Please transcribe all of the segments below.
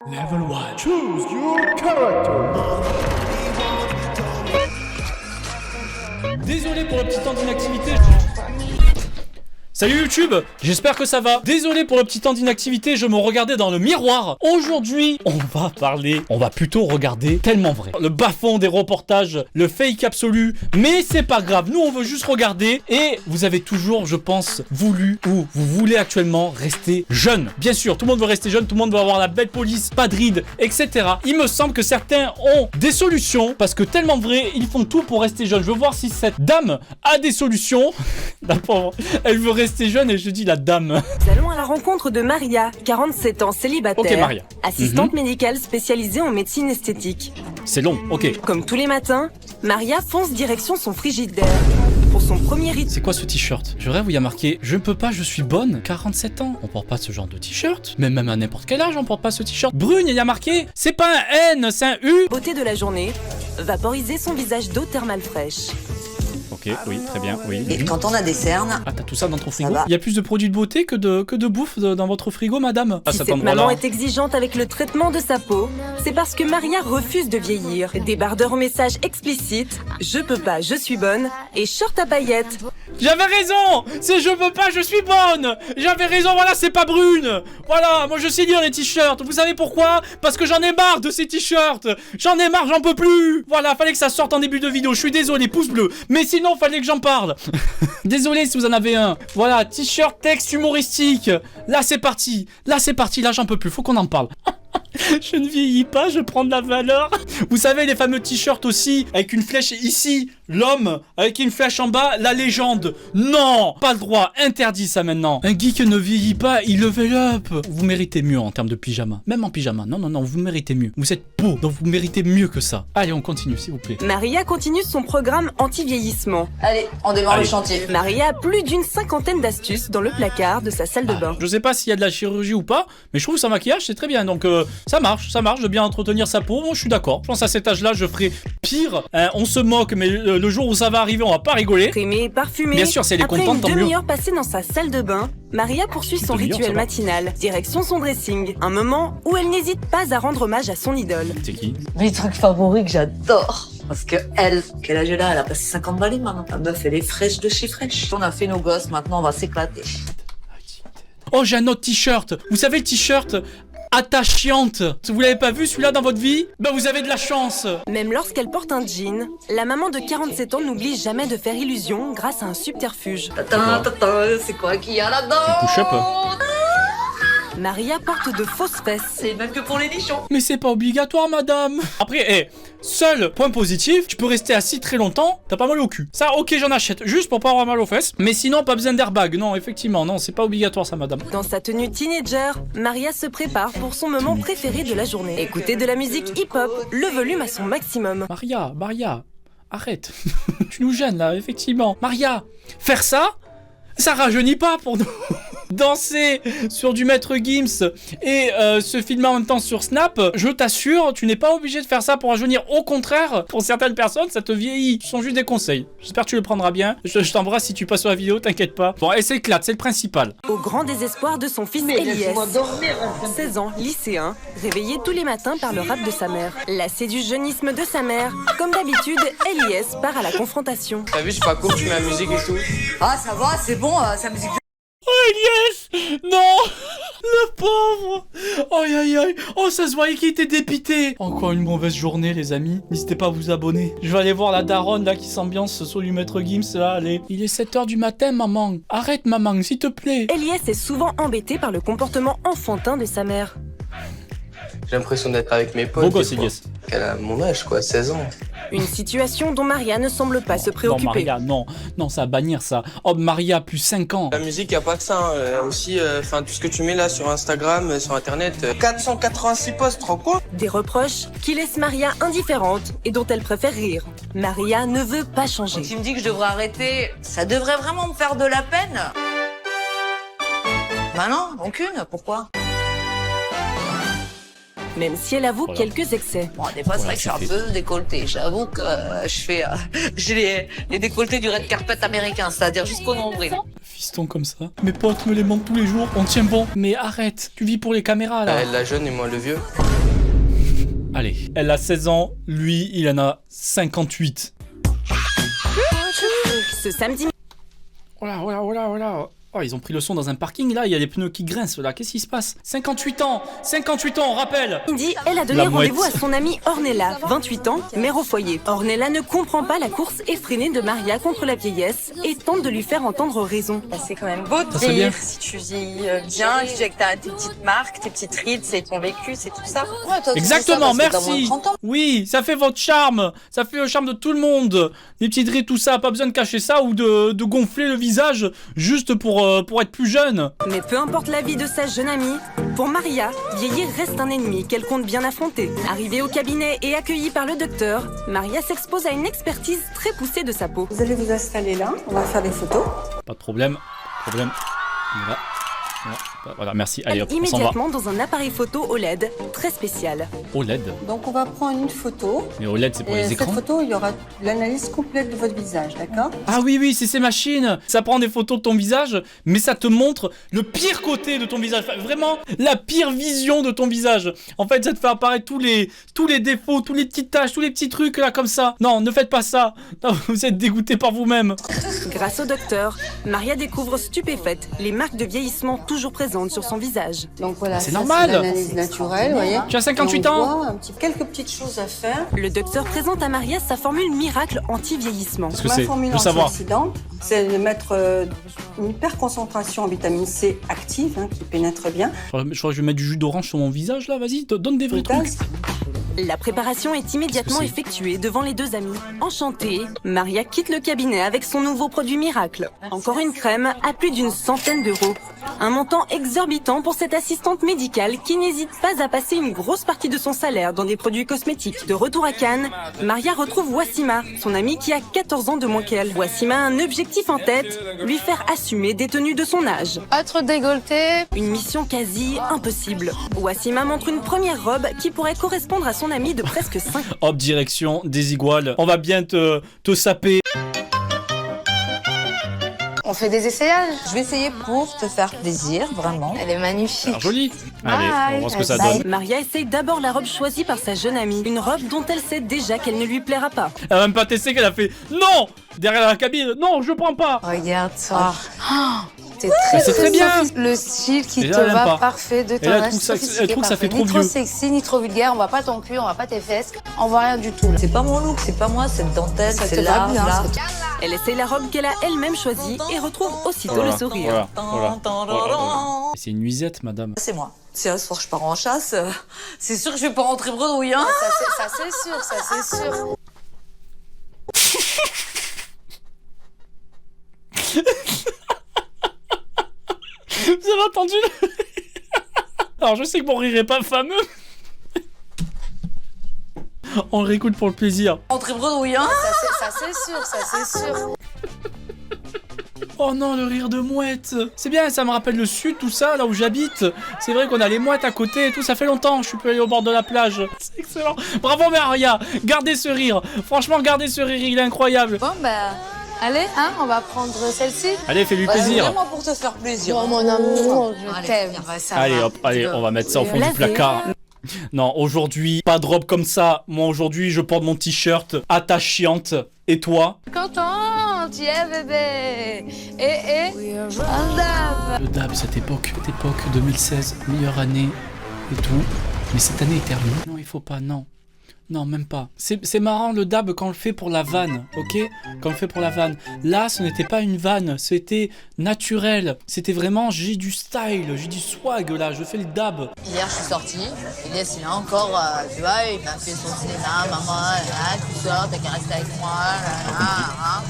Level 1. Choose your character. Désolé pour le petit temps d'inactivité. Salut YouTube, j'espère que ça va. Désolé pour le petit temps d'inactivité, je me regardais dans le miroir. Aujourd'hui, on va plutôt regarder Tellement Vrai. Le bas-fond des reportages, le fake absolu, mais c'est pas grave, nous on veut juste regarder. Et vous avez toujours, je pense, voulu ou vous voulez actuellement rester jeune. Bien sûr, tout le monde veut rester jeune, tout le monde veut avoir la belle police, pas de rides, etc. Il me semble que certains ont des solutions, parce que Tellement Vrai, ils font tout pour rester jeune. Je veux voir si cette dame a des solutions. La pauvre, elle veut rester jeune et je dis la dame. Nous allons à la rencontre de Maria, 47 ans, célibataire, Ok, Maria. assistante médicale spécialisée en médecine esthétique. C'est long, ok. Comme tous les matins, Maria fonce direction son frigidaire. Pour son premier rituel. C'est quoi ce t-shirt? Je rêve où il y a marqué « Je ne peux pas, je suis bonne ». 47 ans. On porte pas ce genre de t-shirt. Même à n'importe quel âge, on porte pas ce t-shirt. Brune, il y a marqué « C'est pas un N, c'est un U ». Beauté de la journée, vaporiser son visage d'eau thermale fraîche. Ok, oui, très bien, oui. Et quand on a des cernes, Ah, t'as tout ça dans ton frigo? va. Il y a plus de produits de beauté que de bouffe dans votre frigo, madame? Ah, Si cet cette maman endroit-là. est exigeante avec le traitement de sa peau, c'est parce que Maria refuse de vieillir. Débardeur au message explicite, je peux pas, je suis bonne, et short à paillettes. J'avais raison! C'est je peux pas, je suis bonne! J'avais raison, voilà, c'est pas brune! Voilà, moi je sais lire les t-shirts. Vous savez pourquoi? Parce que j'en ai marre de ces t-shirts! J'en ai marre, j'en peux plus! Voilà, fallait que ça sorte en début de vidéo. Je suis désolé, pouce bleu. Mais sinon, fallait que j'en parle. Désolé si vous en avez un. Voilà, t-shirt texte humoristique. Là, c'est parti. Là, j'en peux plus. Faut qu'on en parle. Je ne vieillis pas, je prends de la valeur. Vous savez, les fameux t-shirts aussi, avec une flèche ici, l'homme, avec une flèche en bas, la légende. Non, pas le droit, interdit ça maintenant. Un geek ne vieillit pas, il level up. Vous méritez mieux en termes de pyjama. Même en pyjama, non, vous méritez mieux. Vous êtes beau, donc vous méritez mieux que ça. Allez, on continue, s'il vous plaît. Maria continue son programme anti-vieillissement. allez, on démarre Allez. le chantier. Maria a plus d'une cinquantaine d'astuces dans le placard de sa salle de bain. Je sais pas s'il y a de la chirurgie ou pas, mais je trouve que son maquillage c'est très bien. Donc ça marche de bien entretenir sa peau. Moi je suis d'accord. Je pense à cet âge-là, je ferai pire. On se moque, mais le jour où ça va arriver, on va pas rigoler. Crémée et parfumée. Bien sûr, si elle est Après contente, une tant mieux. demi-heure passée dans sa salle de bain, Maria poursuit son Demi-heure, ça rituel va. matinal. Direction son dressing. Un moment où elle n'hésite pas à rendre hommage à son idole. C'est qui? Mes trucs favoris que j'adore. Parce que elle, quel âge elle a? Elle a passé 50 balais maintenant. La meuf, elle est fraîche de chez fraîche. On a fait nos gosses, maintenant on va s'éclater. Oh, j'ai un autre t-shirt. Vous savez le t-shirt attachante. Vous l'avez pas vu celui-là dans votre vie? Ben vous avez de la chance. Même lorsqu'elle porte un jean, la maman de 47 ans n'oublie jamais de faire illusion grâce à un subterfuge. C'est quoi qu'il y a là-dedans? Push-up. Maria porte de fausses fesses. C'est même que pour les nichons. Mais c'est pas obligatoire, madame. Après, seul point positif, tu peux rester assis très longtemps, t'as pas mal au cul. Ça, ok, j'en achète, juste pour pas avoir mal aux fesses. Mais sinon, pas besoin d'airbag. Non, effectivement, non, c'est pas obligatoire ça, madame. Dans sa tenue teenager, Maria se prépare pour son moment préféré de la journée. Écouter de la musique hip-hop, le volume à son maximum. Maria, arrête. Tu nous gênes là, effectivement. Maria, faire ça rajeunit pas pour nous. Danser sur du Maître Gims et se filmer en même temps sur Snap, je t'assure, tu n'es pas obligé de faire ça pour rajeunir. Au contraire, pour certaines personnes, ça te vieillit. Ce sont juste des conseils. J'espère que tu le prendras bien. Je t'embrasse si tu passes sur la vidéo, t'inquiète pas. Bon, elle s'éclate, c'est le principal. Au grand désespoir de son fils Elias, 16 ans, lycéen, réveillé tous les matins par le rap de sa mère. Lassé du jeunisme de sa mère, comme d'habitude, Elias part à la confrontation. T'as vu, c'est pas cool, tu mets la musique et tout. Ah, ça va, c'est bon, sa musique. Oh Elias, non, le pauvre. Aïe aïe aïe. Oh, ça se voyait qu'il était dépité. Encore une mauvaise journée, les amis. N'hésitez pas à vous abonner. Je vais aller voir la daronne là qui s'ambiance sur du Maître Gims là. Allez. Il est 7h du matin, maman. Arrête, maman, s'il te plaît. Elias est souvent embêté par le comportement enfantin de sa mère. J'ai l'impression d'être avec mes potes. Beau gosse, des fois. Elias. Elle a mon âge, quoi, 16 ans. Une situation dont Maria ne semble pas se Non, préoccuper. Maria, non, ça va bannir ça. Oh, Maria, plus 5 ans. La musique, y a pas que ça. Aussi, tout ce que tu mets là sur Instagram, sur Internet. 486 posts, trop quoi? Des reproches qui laissent Maria indifférente et dont elle préfère rire. Maria ne veut pas changer. Tu me dis que je devrais arrêter, ça devrait vraiment me faire de la peine. Bah non, aucune, pourquoi? même si elle avoue quelques excès. Bon, des fois, c'est vrai que je suis un peu décolletée. J'avoue que j'ai les décolletés du red carpet américain, c'est-à-dire jusqu'au nombril. Fiston comme ça. Mes potes me les montrent tous les jours, on tient bon. Mais arrête, tu vis pour les caméras là. Elle la jeune et moi le vieux. Allez, elle a 16 ans, lui il en a 58. Ce samedi Voilà. Oh, ils ont pris le son dans un parking là, il y a des pneus qui grincent là, qu'est-ce qui se passe? 58 ans, on rappelle. midi, elle a donné La mouette. rendez-vous à son amie Ornella, 28 ans, mère au foyer. Ornella ne comprend pas la course effrénée de Maria contre la vieillesse et tente de lui faire entendre raison. C'est quand même beau de Ça serait bien. vieillir si tu vis bien, tu sais que t'as tes petites marques, tes petites rides, c'est ton vécu, c'est tout ça. Ouais, toi, tu dis ça Exactement, parce que t'as moins de merci. 30 ans. Oui, ça fait votre charme. Ça fait le charme de tout le monde. Des petites rides, tout ça, pas besoin de cacher ça ou de gonfler le visage juste pour être plus jeune. Mais peu importe la vie de sa jeune amie, pour Maria, vieillir reste un ennemi qu'elle compte bien affronter. Arrivée au cabinet et accueillie par le docteur, Maria s'expose à une expertise très poussée de sa peau. Vous allez vous installer là, on va faire des photos. Pas de problème. Voilà, merci. Allez hop, on s'en va. Immédiatement dans un appareil photo OLED très spécial. OLED. Donc on va prendre une photo. Mais OLED, c'est pour les Cette écrans. photo, il y aura l'analyse complète de votre visage, d'accord? Ah oui, c'est ces machines. Ça prend des photos de ton visage, mais ça te montre le pire côté de ton visage. Enfin, vraiment, la pire vision de ton visage. En fait, ça te fait apparaître tous les défauts, tous les petites taches, tous les petits trucs là comme ça. Non, ne faites pas ça. Non, vous êtes dégoûté par vous-même. Grâce au docteur, Maria découvre stupéfaite les marques de vieillissement toujours présentes sur son visage. Donc voilà, C'est ça, normal. c'est l'analyse naturelle, vous voyez. Tu as 58 Et on ans. voit quelques petites choses à faire. Le docteur présente à Maria sa formule miracle anti-vieillissement. Qu'est-ce que Ma c'est? formule Je veux savoir. antioxydante, c'est de mettre une hyper concentration en vitamine C active, qui pénètre bien. Je crois que je vais mettre du jus d'orange sur mon visage là. Vas-y, donne des vrais trucs. Glucose. La préparation est immédiatement Qu'est-ce que c'est effectuée devant les deux amis. Enchantée, Maria quitte le cabinet avec son nouveau produit miracle. Encore une crème à plus d'une centaine d'euros. Un montant exorbitant pour cette assistante médicale qui n'hésite pas à passer une grosse partie de son salaire dans des produits cosmétiques. De retour à Cannes, Maria retrouve Wassima, son amie qui a 14 ans de moins qu'elle. Wassima a un objectif en tête, lui faire assumer des tenues de son âge. Pas trop décolleté. Une mission quasi impossible. Wassima montre une première robe qui pourrait correspondre à son amie de presque 5 ans. Hop, direction des iguales. On va bien te saper. On fait des essayages. Je vais essayer pour te faire plaisir, vraiment. Elle est magnifique. Alors, joli. Allez, on va voir ce que ça Bye. donne. Maria essaye d'abord la robe choisie par sa jeune amie. Une robe dont elle sait déjà qu'elle ne lui plaira pas. Elle a même pas testé qu'elle a fait non derrière la cabine. Non, je prends pas. Regarde-toi. T'es Mais c'est très bien. Le style qui Déjà, te elle aime va pas. parfait de ton elle âge. trouve ça- sophistiqué, elle trouve que ça parfait. fait trop Ni trop vieux. sexy, ni trop vulgaire. On voit pas ton cul, on voit pas tes fesses. On voit rien du tout. Là. C'est pas mon look, c'est pas moi, cette dentelle, Ça c'est te va large, bien, là. Elle essaye la robe qu'elle a elle-même choisie et retrouve aussitôt Voilà, le sourire. voilà. C'est une nuisette, madame. C'est moi. Si un soir je pars en chasse, c'est sûr que je vais pas rentrer bredouille, hein. Ça c'est sûr, ça c'est sûr. Vous avez entendu le... Alors, je sais que mon rire est pas fameux. On le réécoute pour le plaisir. Rentrer bredouille, hein. Ça c'est sûr, ça c'est sûr. Oh non, le rire de mouette. C'est bien, ça me rappelle le sud, tout ça, là où j'habite. C'est vrai qu'on a les mouettes à côté et tout. Ça fait longtemps que je suis plus allé au bord de la plage. C'est excellent. Bravo, Maria. Gardez ce rire. Franchement, gardez ce rire, il est incroyable. Bon bah, allez, on va prendre celle-ci. Allez, fais-lui Ouais, c'est plaisir. vraiment pour te faire plaisir. Oh mon amour, je Allez, t'aime. viens. Ça Allez, va. hop, allez, on va mettre ça au fond du Laver. placard. Non, aujourd'hui, pas de robe comme ça. Moi, aujourd'hui, je porte mon t-shirt attachante. Et toi? Contente, yeah bébé. Un dab. Le DAB, cette époque 2016, meilleure année et tout. Mais cette année est terminée. Non, il faut pas, non. Non, même pas. C'est marrant le dab quand on le fait pour la vanne, ok? Quand on le fait pour la vanne. Là, ce n'était pas une vanne, c'était naturel. C'était vraiment, j'ai du style, j'ai du swag là, je fais le dab. Hier, je suis sortie. Elias, il a encore, tu vois, il m'a fait son cinéma, maman, là, tu sors, t'as qu'à rester avec moi, là, là, là.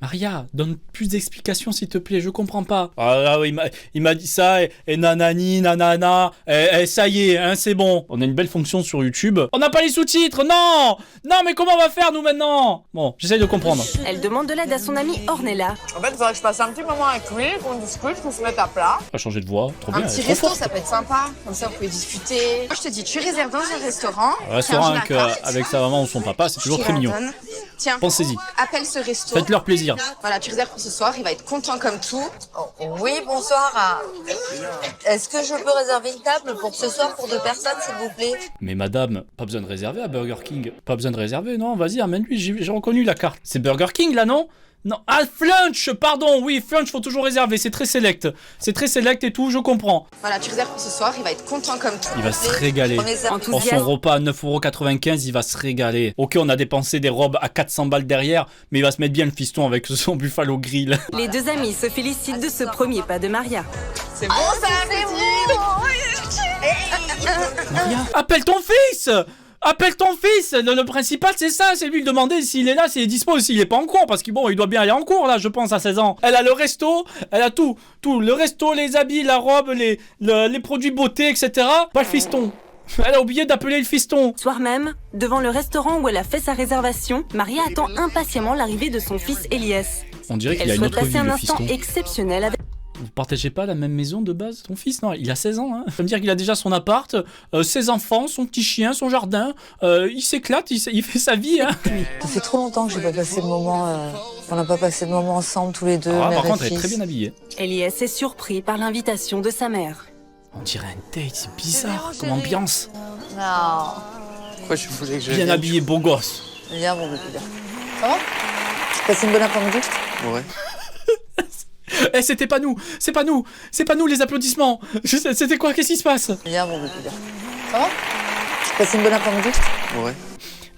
Maria, donne plus d'explications s'il te plaît, je comprends pas. Ah là, oui, il m'a dit ça et nanani, nanana, et ça y est, hein, c'est bon. On a une belle fonction sur YouTube. On n'a pas les sous-titres, non. Non, mais comment on va faire nous maintenant? Bon, j'essaye de comprendre. Elle demande de l'aide à son amie Ornella. En fait, il faudrait que je passe un petit moment avec lui, qu'on discute, qu'on se mette à plat. On va changer de voix, trop Un bien. petit trop resto, fort. ça peut être sympa. Comme ça, vous pouvez discuter. Moi, je te dis, tu réserves dans un restaurant. Un restaurant tiens, je la carte. avec sa maman ou son papa, c'est toujours Je très la mignon. donne. Tiens, Pensez-y. appelle ce resto. Faites-leur plaisir. Voilà, tu réserves pour ce soir, il va être content comme tout. Oui, bonsoir. Est-ce que je peux réserver une table pour ce soir pour 2 personnes, s'il vous plaît? Mais madame, pas besoin de réserver à Burger King. Pas besoin de réserver, non, vas-y, amène-lui, j'ai reconnu la carte. C'est Burger King là, non? Non, ah, Flunch, pardon, oui, Flunch, faut toujours réserver, c'est très select. C'est très select et tout, je comprends. Voilà, tu réserves pour ce soir, il va être content comme tout. Il va se régaler. Pour son Enthousiaste. repas à 9,95 €, il va se régaler. Ok, on a dépensé des robes à 400 balles derrière, mais il va se mettre bien le fiston avec son Buffalo Grill. Les deux amis se félicitent de ce premier pas de Maria. C'est bon, ça arrive. Maria, appelle ton fils! Appelle ton fils! Le principal, c'est ça, c'est lui le demander s'il est là, s'il est dispo, s'il est pas en cours, parce qu'il bon, il doit bien aller en cours là, je pense, à 16 ans. Elle a le resto, elle a tout, le resto, les habits, la robe, les produits beauté, etc. Pas le fiston. Elle a oublié d'appeler le fiston. Soir même, devant le restaurant où elle a fait sa réservation, Maria attend impatiemment l'arrivée de son fils Elias. On dirait qu'il Elle a une souhaite autre vie, passer un le instant fiston. exceptionnel avec... Vous partagez pas la même maison de base? Ton fils, non, il a 16 ans, hein. Ça veut dire qu'il a déjà son appart, ses enfants, son petit chien, son jardin. Il s'éclate, il fait sa vie, hein. Ça fait trop longtemps que j'ai pas passé de moment. On n'a pas passé de moment ensemble tous les deux. Ah, mère par et contre, elle est fils. très bien habillée. Elias est surpris par l'invitation de sa mère. On dirait un date, c'est bizarre comme ambiance. Non. Pourquoi je voulais que je Bien vienne? habillé, beau gosse. Viens, mon bébé. Ça va? Passez une bonne après-midi? Ouais. Eh, c'était pas nous, c'est pas nous, c'est pas nous les applaudissements. C'était quoi? Qu'est-ce qui se passe? Viens, mon bébé. Ça va? Passez une bonne après-midi? Ouais.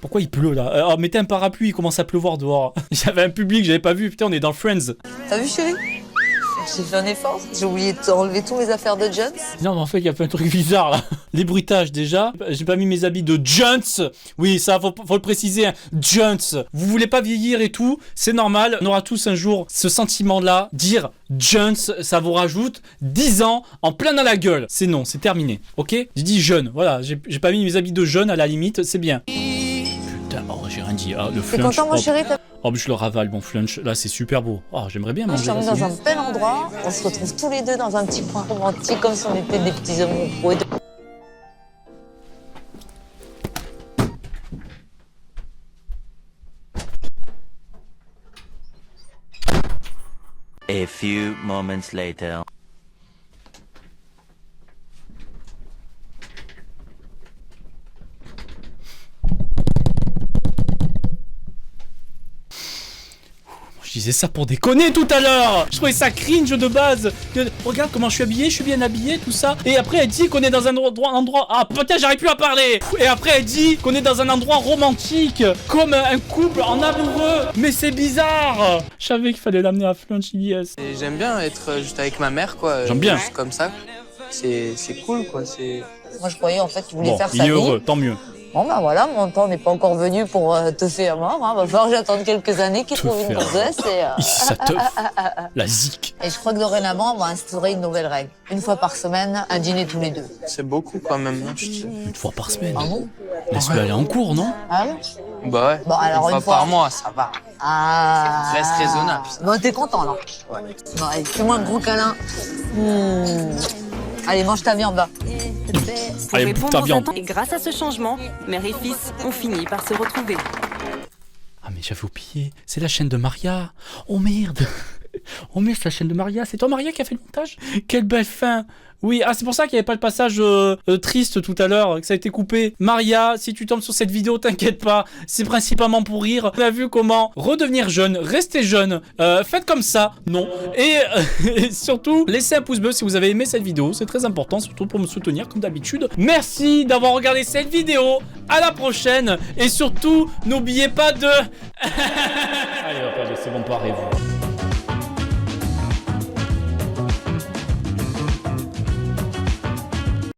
Pourquoi il pleut là? Oh, mettez un parapluie, il commence à pleuvoir dehors. J'avais un public, j'avais pas vu. Putain, on est dans Friends. T'as vu, chérie? J'ai fait un effort. J'ai oublié d'enlever tous mes affaires de Jones. Non, mais en fait, il y a fait un truc bizarre là. Les bruitages déjà. J'ai pas mis mes habits de Jones. Oui, ça, faut le préciser. Hein. Jones. Vous voulez pas vieillir et tout, c'est normal. On aura tous un jour ce sentiment-là. Dire Jones, ça vous rajoute 10 ans en plein dans la gueule. C'est non, c'est terminé. Ok? J'ai dit jeune. Voilà, j'ai pas mis mes habits de jeune à la limite, c'est bien. Putain, oh, j'ai rien dit. Ah, le T'es flunch. content, mon Oh, chéri? oh, mais je le ravale, mon flunch. Là, c'est super beau. Oh, j'aimerais bien Je manger. suis remise là, dans c'est un bel endroit. On se retrouve tous les deux dans un petit coin romantique, comme si on était des petits amoureux. A few moments later. Je disais ça pour déconner tout à l'heure. Je trouvais ça cringe de base. Regarde comment je suis habillé, je suis bien habillé, tout ça. Et après elle dit qu'on est dans un endroit... Ah putain, j'arrive plus à parler. Et après elle dit qu'on est dans un endroit romantique, comme un couple en amoureux. Mais c'est bizarre. Je savais qu'il fallait l'amener à Flunch Elias. Et j'aime bien être juste avec ma mère, quoi. J'aime bien. Juste comme ça. C'est cool, quoi. C'est... Moi, je croyais en fait qu'il voulait Bon, faire il sa est vie. heureux, tant mieux. Bon, bah voilà, mon temps n'est pas encore venu pour te faire mort. Hein. Va falloir que j'attende quelques années qu'il Te trouve une faire gonzesse. Ici ça teuf. La zik. Et je crois que dorénavant, on va instaurer une nouvelle règle. Une fois par semaine, un dîner tous les deux. C'est beaucoup, quand même, non, je trouve. Une fois par semaine. Ah bon? Laisse-le aller en cours, non? Ah bon? Bah ouais. Bon, alors, une fois par mois, ça va. Ah. Reste raisonnable. Bon, t'es content, là? Ouais. Bon, allez, fais-moi un gros câlin. Allez, mange ta viande, là. Pour Allez, bouffe répondre ta aux viande. attentes, et grâce à ce changement, mère et fils ont fini par se retrouver. Ah mais j'avais oublié, c'est la chaîne de Maria. Oh merde. Oh merde, c'est la chaîne de Maria. C'est toi Maria qui a fait le montage? Quelle belle fin. Oui, ah c'est pour ça qu'il n'y avait pas le passage triste tout à l'heure, que ça a été coupé. Maria, si tu tombes sur cette vidéo, t'inquiète pas, c'est principalement pour rire. On a vu comment redevenir jeune, rester jeune, faites comme ça, non. Et surtout, laissez un pouce bleu si vous avez aimé cette vidéo, c'est très important, surtout pour me soutenir comme d'habitude. Merci d'avoir regardé cette vidéo, à la prochaine, et surtout, n'oubliez pas de... Allez hop, allez, c'est bon, parez-vous.